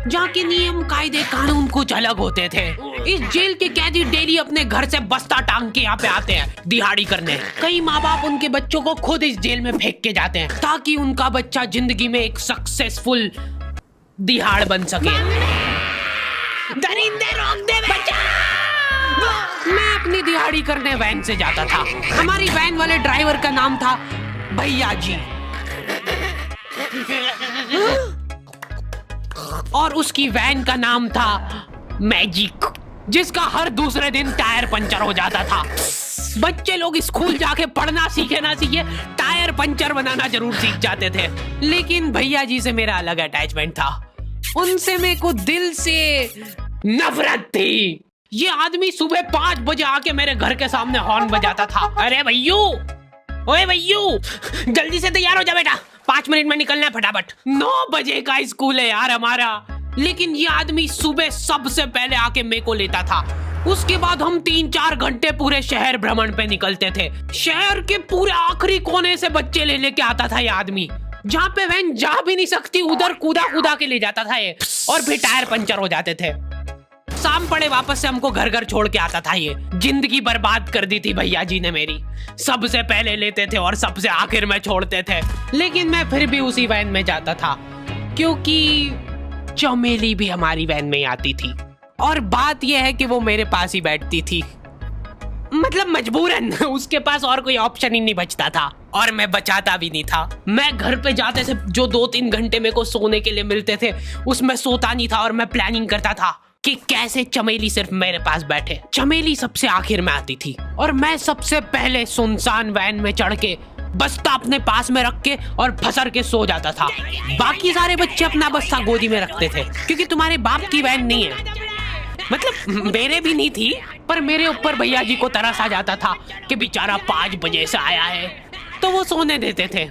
जहाँ के नियम कायदे कानून कुछ अलग होते थे। इस जेल के कैदी डेली अपने घर से बस्ता टांग के यहाँ पे आते हैं दिहाड़ी करने। कई माँ बाप उनके बच्चों को खुद इस जेल में फेंक के जाते हैं ताकि उनका बच्चा जिंदगी में एक सक्सेसफुल दिहाड़ बन सके। दरिंदे रोक दे बच्चा। मैं अपनी दिहाड़ी करने वैन से जाता था। हमारी वैन वाले ड्राइवर का नाम था भैया जी और उसकी वैन का नाम था मैजिक, जिसका हर दूसरे दिन टायर पंचर हो जाता था। बच्चे लोग स्कूल जाके पढ़ना सीखे ना सीखे टायर पंचर बनाना जरूर सीख जाते थे। लेकिन भैया जी से मेरा अलग अटैचमेंट था। उनसे मेरे को दिल से नफरत थी। ये आदमी सुबह 5 बजे आके मेरे घर के सामने हॉर्न बजाता था। अरे भैयू, ओए भैयू, जल्दी से तैयार हो जा बेटा, 5 मिनट में निकलना है फटाफट। 9 बजे का स्कूल है यार हमारा। लेकिन ये आदमी सुबह सबसे पहले आके मेरे को लेता था। उसके बाद हम 3-4 घंटे पूरे शहर भ्रमण पे निकलते थे। शहर के पूरे आखिरी कोने से बच्चे ले लेके आता था ये आदमी। जहाँ पे वैन जा भी नहीं सकती उधर कूदा कूदा के ले जाता था ये, और फिर टायर पंचर हो जाते थे। शाम पड़े वापस से हमको घर घर छोड़ के आता था ये। जिंदगी बर्बाद कर दी थी भैया जी ने मेरी। सबसे पहले लेते थे और सबसे आखिर में छोड़ते थे। लेकिन मैं फिर भी उसी वैन में जाता था क्योंकि चमेली भी हमारी वैन में आती थी। और बात यह है कि वो मेरे पास ही बैठती थी, मतलब मजबूरन। उसके पास और कोई ऑप्शन ही नहीं बचता था और मैं बचाता भी नहीं था। मैं घर पे जाते से जो 2-3 घंटे मेरे को सोने के लिए मिलते थे उसमें सोता नहीं था और मैं प्लानिंग करता था कि कैसे चमेली सिर्फ मेरे पास बैठे। चमेली सबसे आखिर में आती थी और मैं सबसे पहले सुनसान वैन में चढ़ के बस्ता अपने पास में रख के और फसर के सो जाता था। बाकी सारे बच्चे अपना बस्ता गोदी में रखते थे क्योंकि तुम्हारे बाप की वैन नहीं है, मतलब मेरे भी नहीं थी, पर मेरे ऊपर भैया जी को तरस आ जाता था कि बेचारा 5 बजे से आया है, तो वो सोने देते थे।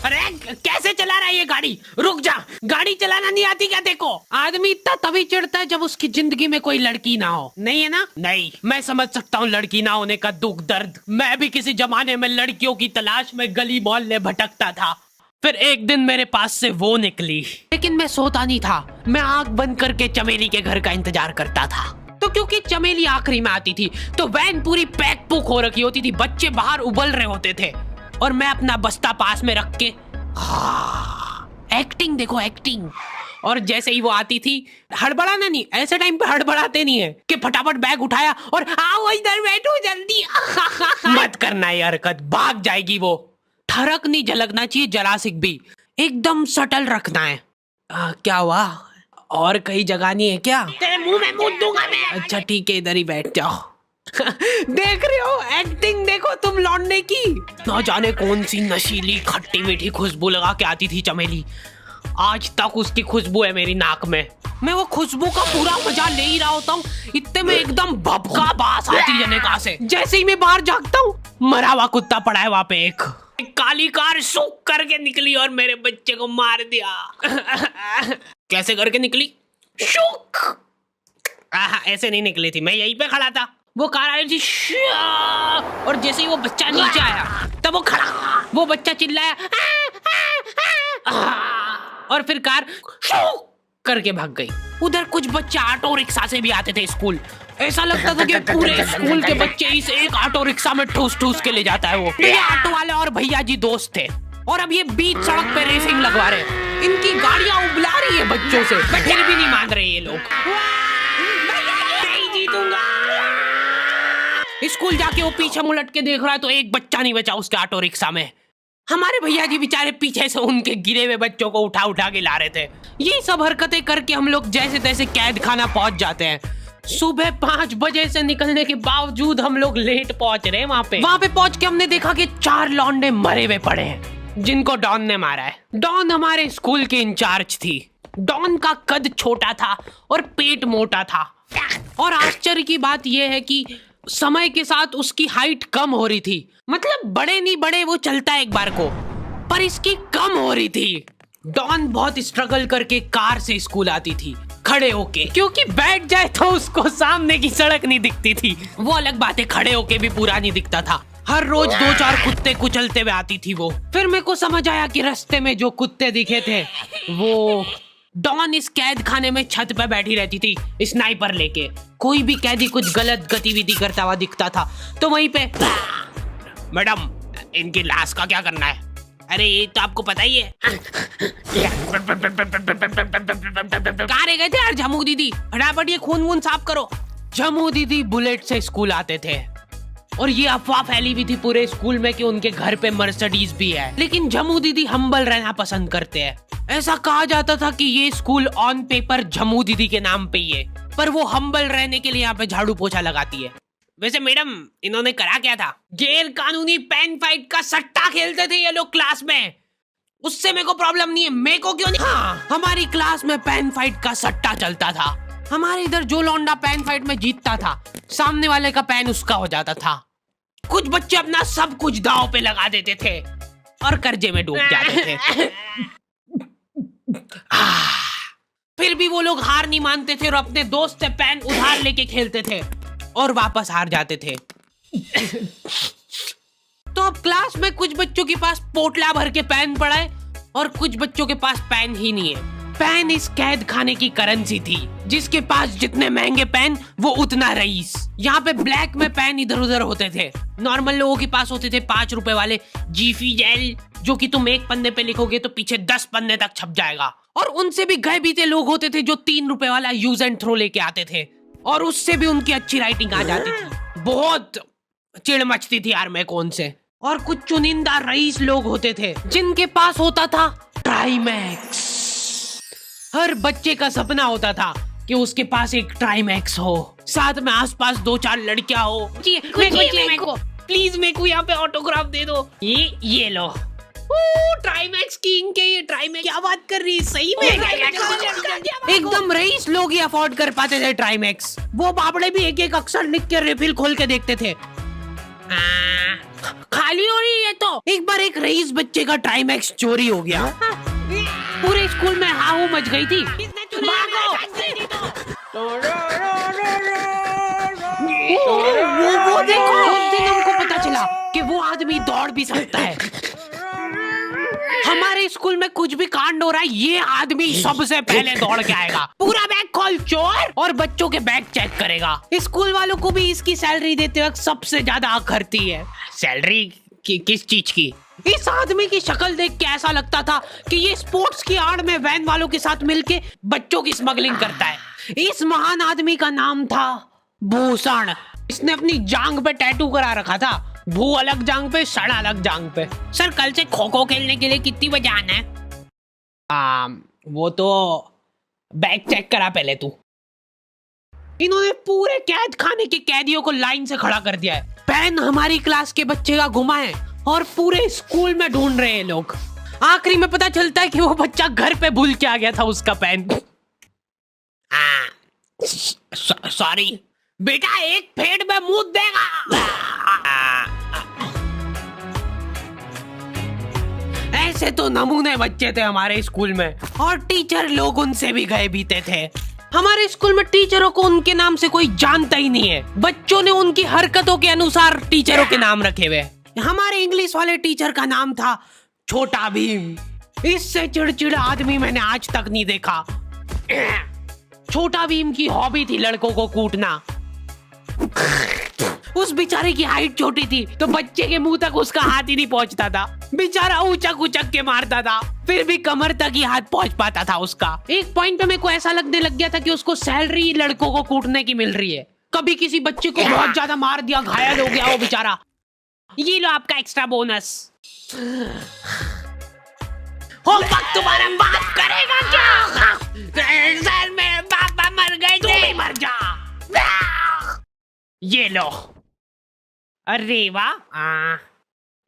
अरे कैसे चला रहा है ये गाड़ी? रुक जा, गाड़ी चलाना नहीं आती क्या? देखो, आदमी इतना तभी चिढ़ता है जब उसकी जिंदगी में कोई लड़की ना हो। नहीं है ना? नहीं, मैं समझ सकता हूँ लड़की ना होने का दुख दर्द। मैं भी किसी जमाने में लड़कियों की तलाश में गली मोहल्ले भटकता था। फिर एक दिन मेरे पास से वो निकली, लेकिन मैं सोता नहीं था। मैं आंख बंद करके चमेली के घर का इंतजार करता था। तो क्योंकि चमेली आखिरी में आती थी तो वैन पूरी पैक पुक हो रखी होती थी, बच्चे बाहर उबल रहे होते थे और मैं अपना बस्ता पास में रख के एक्टिंग देखो एक्टिंग। और जैसे ही वो आती थी, हड़बड़ाना नहीं, ऐसे टाइम पे हड़बड़ाते नहीं है कि फटाफट बैग उठाया और आओ इधर बैठो जल्दी। मत करना ये हरकत, भाग जाएगी वो। ठरक नहीं झलकना चाहिए, जरा सिक भी, एकदम सटल रखना है। क्या हुआ? और कहीं जगह नहीं है क्या? तेरे मुंह में मूत दूंगा मैं। अच्छा ठीक है, इधर ही बैठ जाओ। देख रहे हो एक्टिंग, देखो तुम लौंडे की। ना जाने कौन सी नशीली खट्टी मीठी खुशबू लगा के आती थी चमेली। आज तक उसकी खुशबू है मेरी नाक में। मैं वो खुशबू का पूरा मजा ले ही रहा होता हूँ, इतने में एकदम भभका बास आती है कहाँ से। जैसे ही मैं बाहर झांकता हूँ, मरा हुआ कुत्ता पड़ा है वहाँ पे। एक काली कार सूख करके निकली और मेरे बच्चे को मार दिया। कैसे करके निकली? शूक। ऐसे नहीं निकली थी, मैं यहीं पे खड़ा था, वो कार आई थी और जैसे ही वो बच्चा नीचे आया तब वो खड़ा, वो बच्चा चिल्लाया और फिर कार करके भाग गई। उधर कुछ बच्चे ऑटो रिक्शा से भी आते थे स्कूल। ऐसा लगता था कि पूरे स्कूल के बच्चे इस एक ऑटो रिक्शा में ठूस ठूस के ले जाता है वो। ये ऑटो वाले और भैया जी दोस्त थे और अब ये बीच सड़क पे रेसिंग लगवा रहे। इनकी गाड़ियां उबला रही है बच्चों से, फिर भी नहीं मान रहे ये लोग। नहीं जीतूंगा। स्कूल जाके वो पीछे मुलट के देख रहा है तो एक बच्चा नहीं बचा उसके ऑटो रिक्शा में। हमारे भैया जी बेचारे पीछे से उनके गिरे हुए बच्चों को उठा उठा के ला रहे थे। ये सब हरकतें करके हम लोग जैसे तैसे कैद खाना पहुंच जाते हैं। सुबह 5 बजे से निकलने के बावजूद हम लोग लेट पहुंच रहे हैं वहाँ पे पहुंच के हमने देखा कि 4 लौंडे मरे हुए पड़े हैं जिनको डॉन ने मारा है। डॉन हमारे स्कूल की इंचार्ज थी। डॉन का कद छोटा था और पेट मोटा था और आश्चर्य की बात यह है कि समय के साथ उसकी हाइट कम हो रही थी। मतलब बड़े नहीं बड़े वो चलता है एक बार को, पर इसकी कम हो रही थी। डॉन बहुत स्ट्रगल करके कार से स्कूल आती थी खड़े होके, क्योंकि बैठ जाए तो उसको सामने की सड़क नहीं दिखती थी। वो अलग बात है, खड़े होके भी पूरा नहीं दिखता था। हर रोज 2-4 कुत्ते कुचलते हुए आती थी वो। फिर मेरे को समझ आया कि रास्ते में जो कुत्ते दिखे थे वो डॉन इस कैद खाने में छत पे बैठी रहती थी स्नाइपर लेके। कोई भी कैदी कुछ गलत गतिविधि करता हुआ दिखता था तो वहीं पे, मैडम इनकी लाश का क्या करना है? अरे ये तो आपको पता ही है। कहाँ रह गए थे यार झमू दीदी? फटाफट ये खून वून साफ करो। झमू दीदी बुलेट से स्कूल आते थे और ये अफवाह फैली हुई थी पूरे स्कूल में कि उनके घर पे मर्सिडीज भी है। लेकिन झमू दीदी हम्बल रहना पसंद करते हैं। ऐसा कहा जाता था कि ये स्कूल ऑन पेपर झमू दीदी के नाम पे ही है, पर वो हम्बल रहने के लिए यहाँ पे झाड़ू पोछा लगाती है। वैसे मैडम इन्होंने करा क्या था? गैर कानूनी पेन फाइट का सट्टा खेलते थे ये लोग क्लास में। उससे मेरे को प्रॉब्लम नहीं है, मेरे को क्यों नहीं? हाँ, हमारी क्लास में पेन फाइट का सट्टा चलता था। हमारे इधर जो लौंडा पेन फाइट में जीतता था सामने वाले का पेन उसका हो जाता था। कुछ बच्चे अपना सब कुछ दांव पे लगा देते थे और कर्जे में डूब जाते थे। फिर भी वो लोग हार नहीं मानते थे और अपने दोस्त से पेन उधार लेके खेलते थे और वापस हार जाते थे। तो अब क्लास में कुछ बच्चों के पास पोटला भर के पेन पड़ा है और कुछ बच्चों के पास पेन ही नहीं है। पेन इस कैद खाने की करेंसी थी। जिसके पास जितने महंगे पेन वो उतना रईस। यहाँ पे ब्लैक में पेन इधर उधर होते थे। नॉर्मल लोगों के पास होते थे 5 रुपए वाले जीफी जेल, जो कि तुम एक पन्ने पे लिखोगे तो पीछे 10 पन्ने तक छप जाएगा। और उनसे भी गए बीते लोग होते थे जो 3 रुपए वाला यूज एंड थ्रो लेके आते थे और उससे भी उनकी अच्छी राइटिंग आ जाती थी। बहुत चिढ़ मचती थी यार मैं कौन से। और कुछ चुनिंदा रईस लोग होते थे जिनके पास होता था ट्राइमैक्स। हर बच्चे का सपना होता था कि उसके पास एक ट्राइमैक्स हो, साथ में आसपास 2-4 लड़कियां हो। मेरे को प्लीज मेरे को यहाँ पे ऑटोग्राफ दे दो। ये लो ट्राइमैक्स किंग के। ये ट्राइमैक्स क्या बात कर रही है? सही में एकदम रईस लोग ही अफोर्ड कर पाते थे ट्राइमैक्स। वो बाबड़े भी एक एक अक्षर लिख के रिफिल खोल के देखते थे। खाली हो रही है तो एक बार एक रईस बच्चे का ट्राइमैक्स चोरी हो गया। पूरे स्कूल में हाहू मच गई थी। वो देखो, उस दिन हमको पता चला कि वो आदमी दौड़ भी सकता है। हमारे स्कूल में कुछ भी कांड हो रहा है ये आदमी सबसे पहले दौड़ के आएगा। पूरा बैग खोल चोर, और बच्चों के बैग चेक करेगा। स्कूल वालों को भी इसकी सैलरी देते वक्त सबसे ज्यादा आंख भरती है। सैलरी किस चीज की? इस आदमी की शक्ल देख के ऐसा लगता था कि ये स्पोर्ट्स की आड़ में वैन वालों के साथ मिलके बच्चों की स्मगलिंग करता है। इस महान आदमी का नाम था भूषण। इसने अपनी जांग पे टैटू करा रखा था, भू अलग जांग पे, सड़ अलग जांग पे। सर कल से खो खो खेलने के लिए कितनी बजे आना है? वो तो बैग चेक करा पहले तू। इन्होंने पूरे कैद खाने के कैदियों को लाइन से खड़ा कर दिया है। पेन हमारी क्लास के बच्चे का गुमा है और पूरे स्कूल में ढूंढ रहे हैं लोग। आखिरी में पता चलता है कि वो बच्चा घर पे भूल के आ गया था उसका पेन। सॉरी बेटा, एक फेड में मुंह देगा। ऐसे तो नमूने बच्चे थे हमारे स्कूल में, और टीचर लोग उनसे भी गए बीते थे। हमारे स्कूल में टीचरों को उनके नाम से कोई जानता ही नहीं है। बच्चों ने उनकी हरकतों के अनुसार टीचरों के नाम रखे हुए। हमारे इंग्लिश वाले टीचर का नाम था छोटा भीम। इससे चिड़चिड़ा आदमी मैंने आज तक नहीं देखा। छोटा भीम की हॉबी थी लड़कों को कूटना। उस बेचारे की हाइट छोटी थी तो बच्चे के मुंह तक उसका हाथ ही नहीं पहुंचता था। बेचारा उचक उचक के मारता था, फिर भी कमर तक ही हाथ पहुंच पाता था उसका। एक पॉइंट पे मेरे को ऐसा लगने लग गया था कि उसको सैलरी लड़कों को कूटने की मिल रही है। कभी किसी बच्चे को बहुत ज्यादा मार दिया, घायल हो गया वो बेचारा, ये लो आपका एक्स्ट्रा बोनस। होमवर्क तुम्हारा बाप करेगा क्या? सर मेरे पापा मर गए, तू भी मर जा। ये लो। अरे वाह,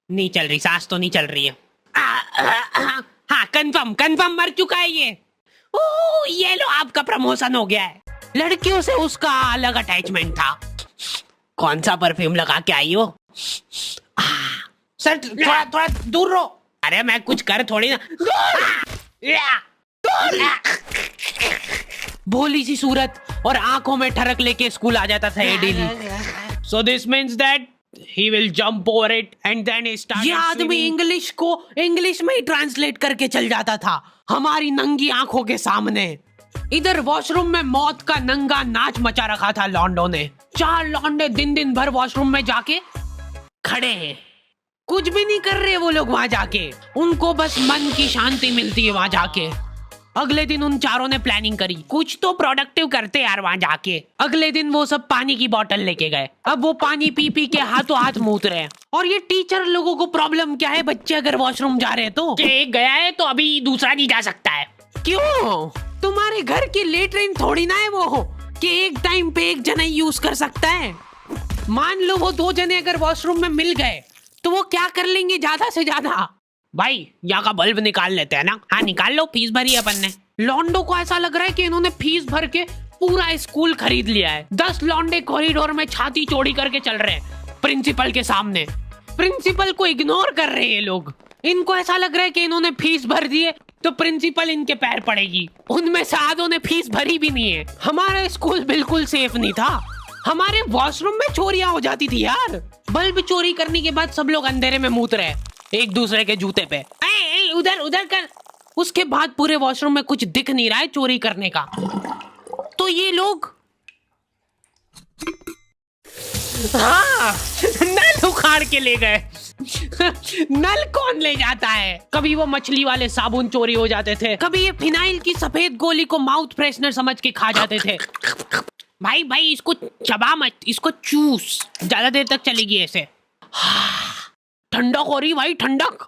नहीं चल रही, सांस तो नहीं चल रही है। हाँ कंफर्म मर चुका है ये। ओह ये लो, आपका प्रमोशन हो गया है। लड़कियों से उसका अलग अटैचमेंट था। कौन सा परफ्यूम लगा के आई हो? सर थोड़ा दूर रहो। अरे मैं कुछ कर थोड़ी ना। भोली सी सूरत और आंखों में ठरक लेके स्कूल आ जाता था ये daily. So this means that He will jump over it and then he started ये आदमी swimming. इंग्लिश को इंग्लिश में ही ट्रांसलेट करके चल जाता था हमारी नंगी आंखों के सामने। इधर वॉशरूम में मौत का नंगा नाच मचा रखा था लॉन्डो ने। 4 लॉन्डे दिन भर वॉशरूम में जाके खड़े हैं, कुछ भी नहीं कर रहे वो लोग वहां जाके, उनको बस मन की शांति मिलती है वहां जाके। अगले दिन उन चारों ने प्लानिंग करी, कुछ तो प्रोडक्टिव करते यार वहां जाके। अगले दिन वो सब पानी की बोतल लेके गए। अब वो पानी पी पी के हाथों हाथ मूत रहे हैं। और ये टीचर लोगों को प्रॉब्लम क्या है, बच्चे अगर वॉशरूम जा रहे हैं तो एक गया है तो अभी दूसरा नहीं जा सकता है। क्यों? तुम्हारे घर की लेटरिन थोड़ी ना है वो कि एक टाइम पे एक जना यूज कर सकता है। मान लो वो 2 जने अगर वॉशरूम में मिल गए तो वो क्या कर लेंगे ज्यादा से ज्यादा? भाई यहाँ का बल्ब निकाल लेते हैं ना। हाँ निकाल लो, फीस भरी है अपन ने। लॉन्डो को ऐसा लग रहा है कि इन्होंने फीस भर के पूरा स्कूल खरीद लिया है। 10 लॉन्डे कॉरिडोर में छाती चौड़ी करके चल रहे हैं प्रिंसिपल के सामने। प्रिंसिपल को इग्नोर कर रहे हैं ये लोग। इनको ऐसा लग रहा है कि इन्होंने फीस भर दी है तो प्रिंसिपल इनके पैर पड़ेगी। उनमें से आधों ने फीस भरी भी नहीं है। हमारा स्कूल बिल्कुल सेफ नहीं था। हमारे वॉशरूम में चोरियां हो जाती थी यार। बल्ब चोरी करने के बाद सब लोग अंधेरे में मूत रहे एक दूसरे के जूते पे। उधर उधर कर। उसके बाद पूरे वॉशरूम में कुछ दिख नहीं रहा है चोरी करने का। तो ये लोग हाँ नल उखाड़ के ले गए। नल कौन ले जाता है? कभी वो मछली वाले साबुन चोरी हो जाते थे, कभी ये फिनाइल की सफेद गोली को माउथ फ्रेशनर समझ के खा जाते थे। भाई इसको चबा मत, इसको चूस, ज्यादा देर तक चलेगी ऐसे। ठंडक हो रही भाई, ठंडक।